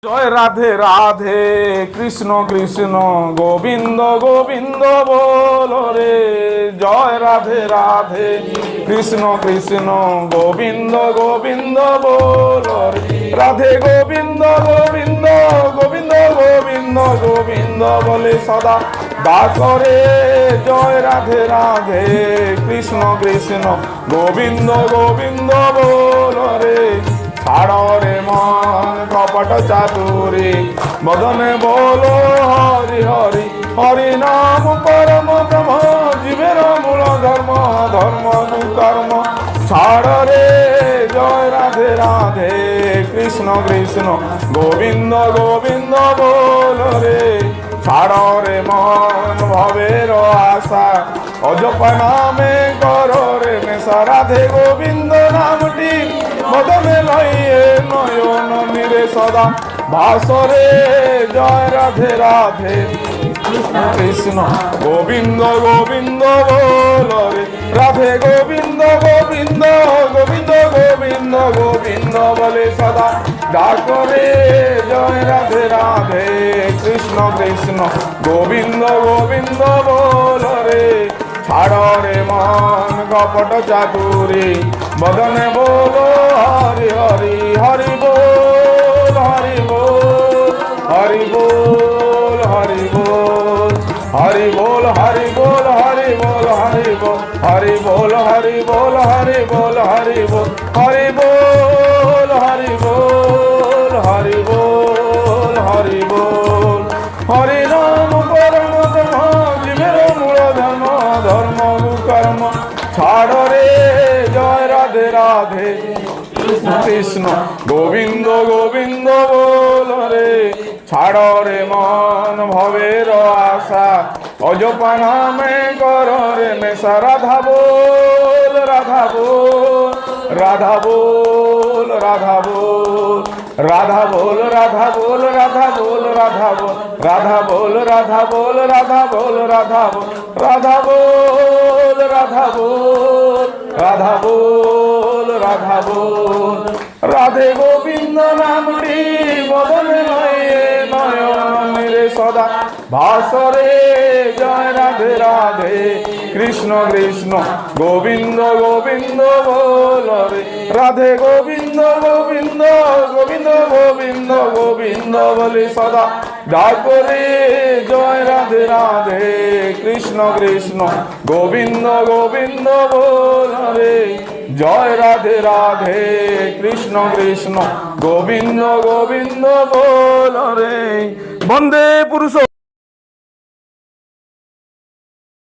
জয় রাধে রাধে কৃষ্ণ কৃষ্ণ গোবিন্দ গোবিন্দ বলো রে। জয় রাধে রাধে কৃষ্ণ কৃষ্ণ গোবিন্দ গোবিন্দ বলো রে। রাধে গোবিন্দ গোবিন্দ গোবিন্দ গোবিন্দ গোবিন্দ বলে সদা দাসরে। জয় রাধে রাধে কৃষ্ণ কৃষ্ণ গোবিন্দ গোবিন্দ বলো রে। ছাড়ো রে মন কপট চাতুরি বদনে বলো হরি হরি। হরি নাম পরম ব্রহ্ম জীবের মূল ধর্ম। ধর্ম কর্ম ছাড় রে। জয় রাধে রাধে কৃষ্ণ কৃষ্ণ গোবিন্দ গোবিন্দ বলো রে। ছাড় রে মন ভবের আশা অজপ নামে করো রে নেশা। রাধে গোবিন্দ নামটি মদনে লইয়ে নয়ন নিরে সদা ভাসরে। জয় রাধে রাধে কৃষ্ণ কৃষ্ণ গোবিন্দ গোবিন্দ বলো রে। রাধে গোবিন্দ গোবিন্দ গোবিন্দ গোবিন্দ গোবিন্দ বলে সদা ডাকরে। জয় রাধে রাধে কৃষ্ণ কৃষ্ণ গোবিন্দ গোবিন্দ বলো রে। ছাড় রে মন কপট চাতুরি বদনে বলো হরি হরি। হরি বল হরি বল হরি বল হরি বল হরি বল হরি বল হরি বল হরি বল হরি বল হরি বল হরি বল হরি বল হরি বল হরি বল হরি বল হরি বল। হরি নাম পরম ব্রহ্ম জীবের মূল ধর্ম। ধর্ম কর্ম ছাড় রে। জয় রাধে রাধে কৃষ্ণ কৃষ্ণ গোবিন্দ গোবিন্দ বলো রে। ছাড় রে মন ভবের আশা অজপা নামে কর রে নেশা। রাধা বল রাধা বল রাধা বল রাধা বল রাধা বল রাধা বল রাধা বল রাধা বল রাধা বল রাধা বল রাধা বল রাধা বল রাধা বল রাধা বল রাধা বল রাধা বল। রাধে গোবিন্দ নামটি বদনে লয়ে নয়ন নিরে সদা ভাসরে। জয় রাধে রাধে কৃষ্ণ কৃষ্ণ গোবিন্দ গোবিন্দ বলো রে। রাধে গোবিন্দ গোবিন্দ গোবিন্দ গোবিন্দ গোবিন্দ বলে সদা ডাকরে। জয় রাধে রাধে কৃষ্ণ কৃষ্ণ গোবিন্দ গোবিন্দ বলো রে। জয় রাধে রাধে কৃষ্ণ কৃষ্ণ গোবিন্দ গোবিন্দ বলো রে। বন্দে পুরুষ।